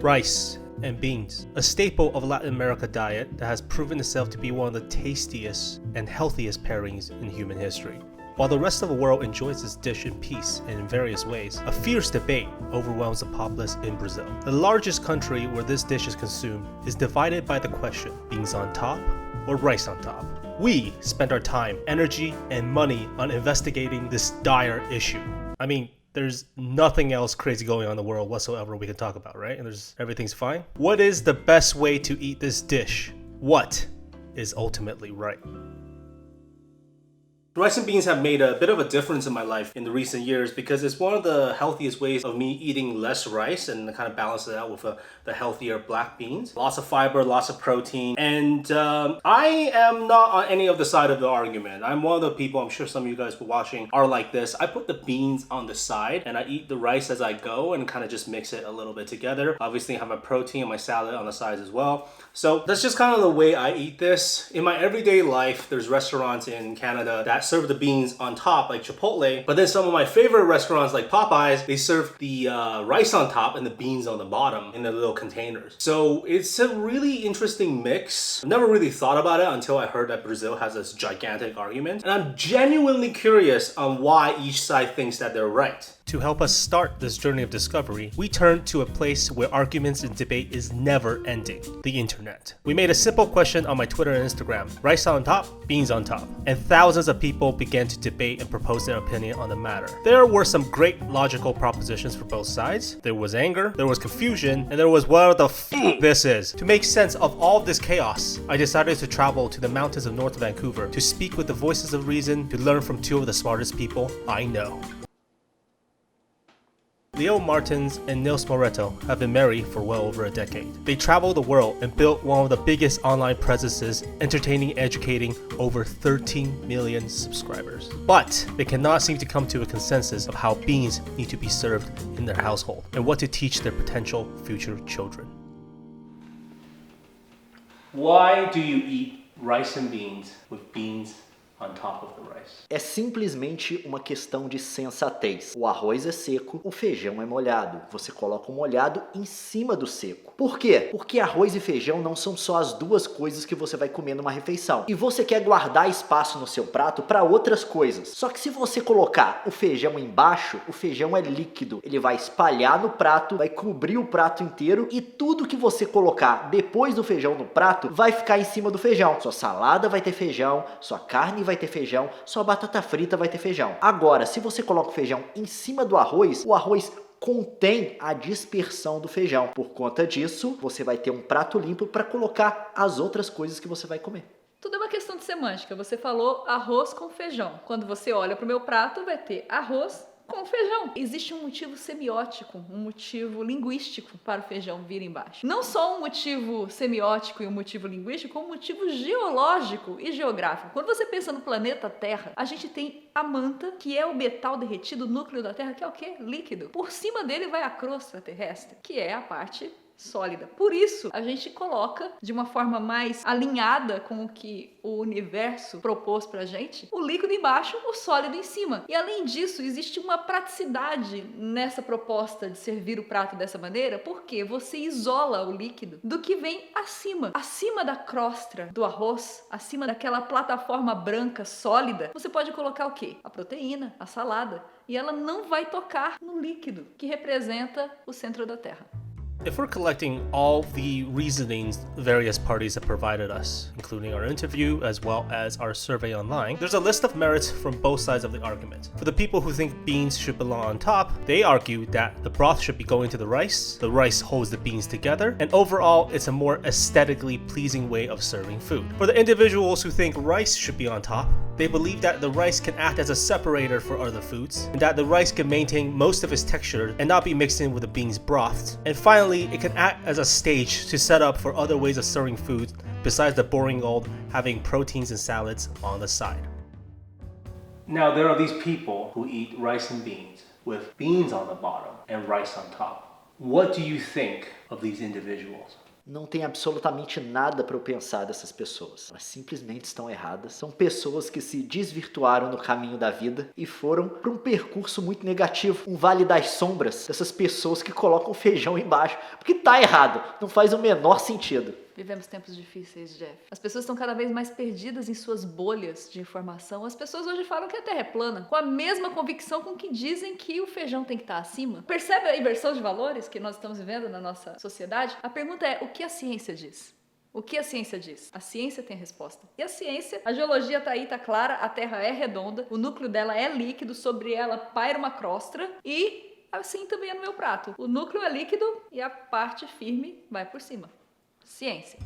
Rice and beans, a staple of Latin America diet that has proven itself to be one of the tastiest and healthiest pairings in human history. While the rest of the world enjoys this dish in peace and in various ways, a fierce debate overwhelms the populace in Brazil. The largest country where this dish is consumed is divided by the question, beans on top or rice on top? We spend our time, energy, and money on investigating this dire issue. I mean, there's nothing else crazy going on in the world whatsoever we can talk about, right? And everything's fine. What is the best way to eat this dish? What is ultimately right? Rice and beans have made a bit of a difference in my life in the recent years because it's one of the healthiest ways of me eating less rice and kind of balance it out with the healthier black beans. Lots of fiber, lots of protein. And I am not on any of the side of the argument. I'm one of the people, I'm sure some of you guys who are watching are like this. I put the beans on the side and I eat the rice as I go and kind of just mix it a little bit together. Obviously I have my protein and my salad on the sides as well. So that's just kind of the way I eat this. In my everyday life, there's restaurants in Canada that serve the beans on top like Chipotle, but then some of my favorite restaurants like Popeyes, they serve the rice on top and the beans on the bottom in the little containers. So it's a really interesting mix. I've never really thought about it until I heard that Brazil has this gigantic argument, and I'm genuinely curious on why each side thinks that they're right. To help us start this journey of discovery, we turned to a place where arguments and debate is never ending, the internet. We made a simple question on my Twitter and Instagram, rice on top, beans on top, and thousands of people began to debate and propose their opinion on the matter. There were some great logical propositions for both sides. There was anger, there was confusion, and there was what the f this is. To make sense of all this chaos, I decided to travel to the mountains of North Vancouver to speak with the voices of reason, to learn from two of the smartest people I know. Leon Martins and Nilce Moreto have been married for well over a decade. They traveled the world and built one of the biggest online presences, entertaining and educating over 13 million subscribers. But they cannot seem to come to a consensus of how beans need to be served in their household and what to teach their potential future children. Why do you eat rice and beans with beans on top of the rice? É simplesmente uma questão de sensatez. O arroz é seco, o feijão é molhado. Você coloca o molhado em cima do seco. Por quê? Porque arroz e feijão não são só as duas coisas que você vai comer numa refeição. E você quer guardar espaço no seu prato para outras coisas. Só que se você colocar o feijão embaixo, o feijão é líquido. Ele vai espalhar no prato, vai cobrir o prato inteiro e tudo que você colocar depois do feijão no prato vai ficar em cima do feijão. Sua salada vai ter feijão, sua carne vai ter feijão, sua batata frita vai ter feijão. Agora, se você coloca o feijão em cima do arroz, o arroz contém a dispersão do feijão. Por conta disso, você vai ter um prato limpo para colocar as outras coisas que você vai comer. Tudo é uma questão de semântica. Você falou arroz com feijão. Quando você olha para o meu prato, vai ter arroz com feijão. Existe um motivo semiótico, um motivo linguístico para o feijão vir embaixo. Não só um motivo semiótico e um motivo linguístico, como um motivo geológico e geográfico. Quando você pensa no planeta Terra, a gente tem a manta, que é o metal derretido, o núcleo da Terra, que é o quê? Líquido. Por cima dele vai a crosta terrestre, que é a parte sólida. Por isso, a gente coloca de uma forma mais alinhada com o que o universo propôs pra gente, o líquido embaixo, o sólido em cima. E além disso, existe uma praticidade nessa proposta de servir o prato dessa maneira, porque você isola o líquido do que vem acima. Acima da crosta do arroz, acima daquela plataforma branca sólida, você pode colocar o quê? A proteína, a salada. E ela não vai tocar no líquido, que representa o centro da Terra. If we're collecting all the reasonings various parties have provided us, including our interview as well as our survey online, there's a list of merits from both sides of the argument. For the people who think beans should belong on top, they argue that the broth should be going to the rice holds the beans together, and overall it's a more aesthetically pleasing way of serving food. For the individuals who think rice should be on top, they believe that the rice can act as a separator for other foods, and that the rice can maintain most of its texture and not be mixed in with the beans broths. And finally, it can act as a stage to set up for other ways of serving food besides the boring old having proteins and salads on the side. Now there are these people who eat rice and beans with beans on the bottom and rice on top. What do you think of these individuals? Não tem absolutamente nada para eu pensar dessas pessoas. Elas simplesmente estão erradas. São pessoas que se desvirtuaram no caminho da vida e foram para um percurso muito negativo. Um vale das sombras dessas pessoas que colocam feijão embaixo. Porque tá errado. Não faz o menor sentido. Vivemos tempos difíceis, Jeff. As pessoas estão cada vez mais perdidas em suas bolhas de informação. As pessoas hoje falam que a Terra é plana, com a mesma convicção com que dizem que o feijão tem que estar acima. Percebe a inversão de valores que nós estamos vivendo na nossa sociedade? A pergunta é, o que a ciência diz? O que a ciência diz? A ciência tem a resposta. E a ciência, a geologia tá aí, tá clara, a Terra é redonda, o núcleo dela é líquido, sobre ela paira uma crosta e assim também é no meu prato. O núcleo é líquido e a parte firme vai por cima. Ciência.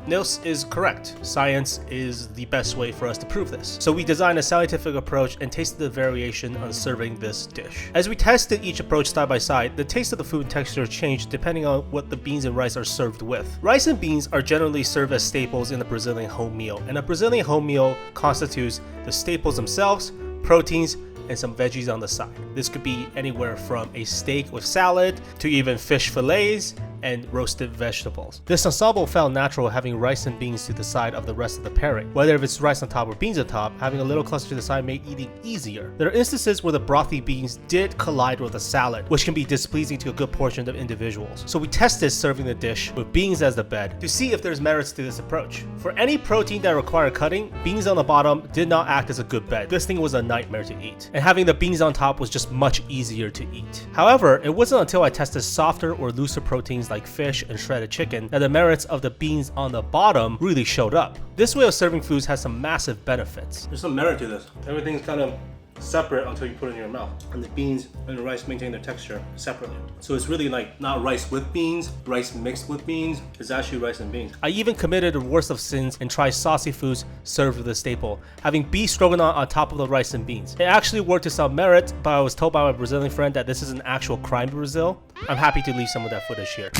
Nilce is correct. Science is the best way for us to prove this. So we designed a scientific approach and tasted the variation on serving this dish. As we tested each approach side by side, the taste of the food and texture changed depending on what the beans and rice are served with. Rice and beans are generally served as staples in a Brazilian home meal, and a Brazilian home meal constitutes the staples themselves, proteins, and some veggies on the side. This could be anywhere from a steak with salad to even fish fillets and roasted vegetables. This ensemble felt natural having rice and beans to the side of the rest of the pairing. Whether if it's rice on top or beans on top, having a little cluster to the side made eating easier. There are instances where the brothy beans did collide with a salad, which can be displeasing to a good portion of individuals. So we tested serving the dish with beans as the bed to see if there's merits to this approach. For any protein that required cutting, beans on the bottom did not act as a good bed. This thing was a nightmare to eat. And having the beans on top was just much easier to eat. However, it wasn't until I tested softer or looser proteins like fish and shredded chicken that the merits of the beans on the bottom really showed up. This way of serving foods has some massive benefits. There's some merit to this. Everything's kind of separate until you put it in your mouth. And the beans and the rice maintain their texture separately. So it's really like not rice with beans, rice mixed with beans. It's actually rice and beans. I even committed the worst of sins and tried saucy foods served with a staple, having beef stroganoff on top of the rice and beans. It actually worked to some merit, but I was told by my Brazilian friend that this is an actual crime in Brazil. I'm happy to leave some of that footage here.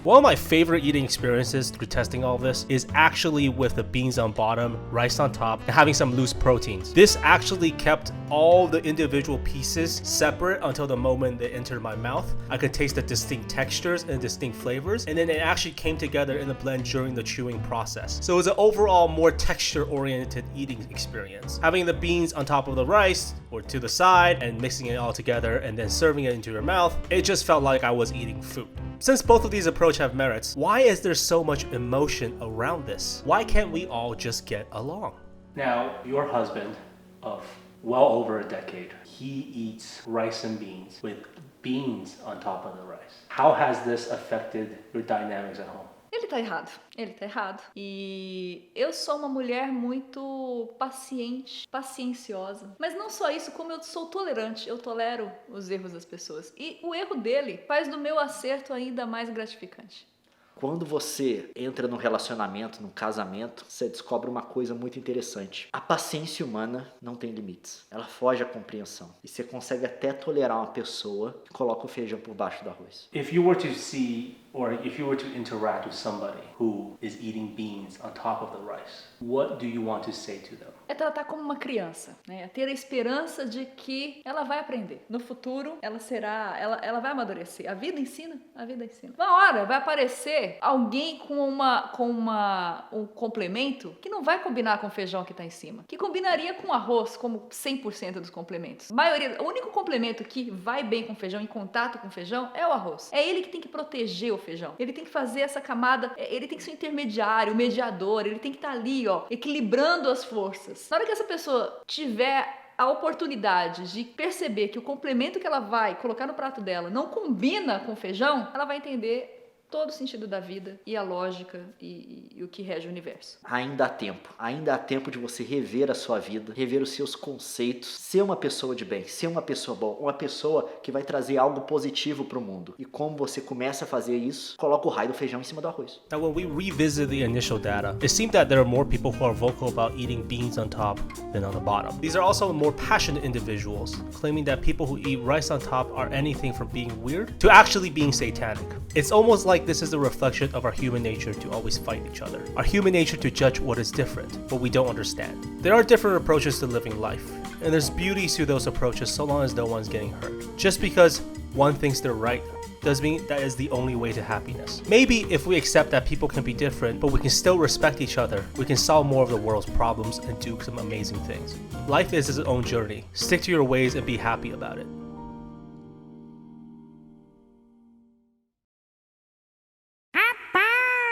One of my favorite eating experiences through testing all this is actually with the beans on bottom, rice on top, and having some loose proteins. This actually kept all the individual pieces separate until the moment they entered my mouth. I could taste the distinct textures and distinct flavors, and then it actually came together in the blend during the chewing process. So it was an overall more texture-oriented eating experience. Having the beans on top of the rice or to the side and mixing it all together and then serving it into your mouth, it just felt like I was eating food. Since both of these approaches have merits, why is there so much emotion around this? Why can't we all just get along? Now, your husband of well over a decade, he eats rice and beans with beans on top of the rice. How has this affected your dynamics at home? Ele tá errado. Ele tá errado. E eu sou uma mulher muito paciente, pacienciosa. Mas não só isso, como eu sou tolerante. Eu tolero os erros das pessoas. E o erro dele faz do meu acerto ainda mais gratificante. Quando você entra num relacionamento, num casamento, você descobre uma coisa muito interessante. A paciência humana não tem limites. Ela foge à compreensão. E você consegue até tolerar uma pessoa que coloca o feijão por baixo do arroz. If you were to see, or if you were to interact with somebody who is eating beans on top of the rice, what do you want to say to them? É tratar como uma criança, né? É ter a esperança de que ela vai aprender. No futuro, ela vai amadurecer. A vida ensina, a vida ensina. Uma hora vai aparecer alguém com um complemento que não vai combinar com o feijão que tá em cima, que combinaria com arroz, como 100% dos complementos. O único complemento que vai bem com feijão, em contato com feijão, é o arroz. É ele que tem que proteger o feijão. Ele tem que fazer essa camada, ele tem que ser o intermediário, o mediador, ele tem que estar ali, ó, equilibrando as forças. Na hora que essa pessoa tiver a oportunidade de perceber que o complemento que ela vai colocar no prato dela não combina com o feijão, ela vai entender todo o sentido da vida e a lógica e o que rege o universo. Ainda há tempo de você rever a sua vida, rever os seus conceitos, ser uma pessoa de bem, ser uma pessoa boa, uma pessoa que vai trazer algo positivo para o mundo. E como você começa a fazer isso, coloca o raio do feijão em cima do arroz. Now, when we revisit the initial data, it seemed that there are more people who are vocal about eating beans on top than on the bottom. These are also more passionate individuals, claiming that people who eat rice on top are anything from being weird to actually being satanic. It's almost like this is a reflection of our human nature to always fight each other. Our human nature to judge what is different, what we don't understand. There are different approaches to living life, and there's beauty to those approaches so long as no one's getting hurt. Just because one thinks they're right doesn't mean that is the only way to happiness. Maybe if we accept that people can be different, but we can still respect each other, we can solve more of the world's problems and do some amazing things. Life is its own journey. Stick to your ways and be happy about it.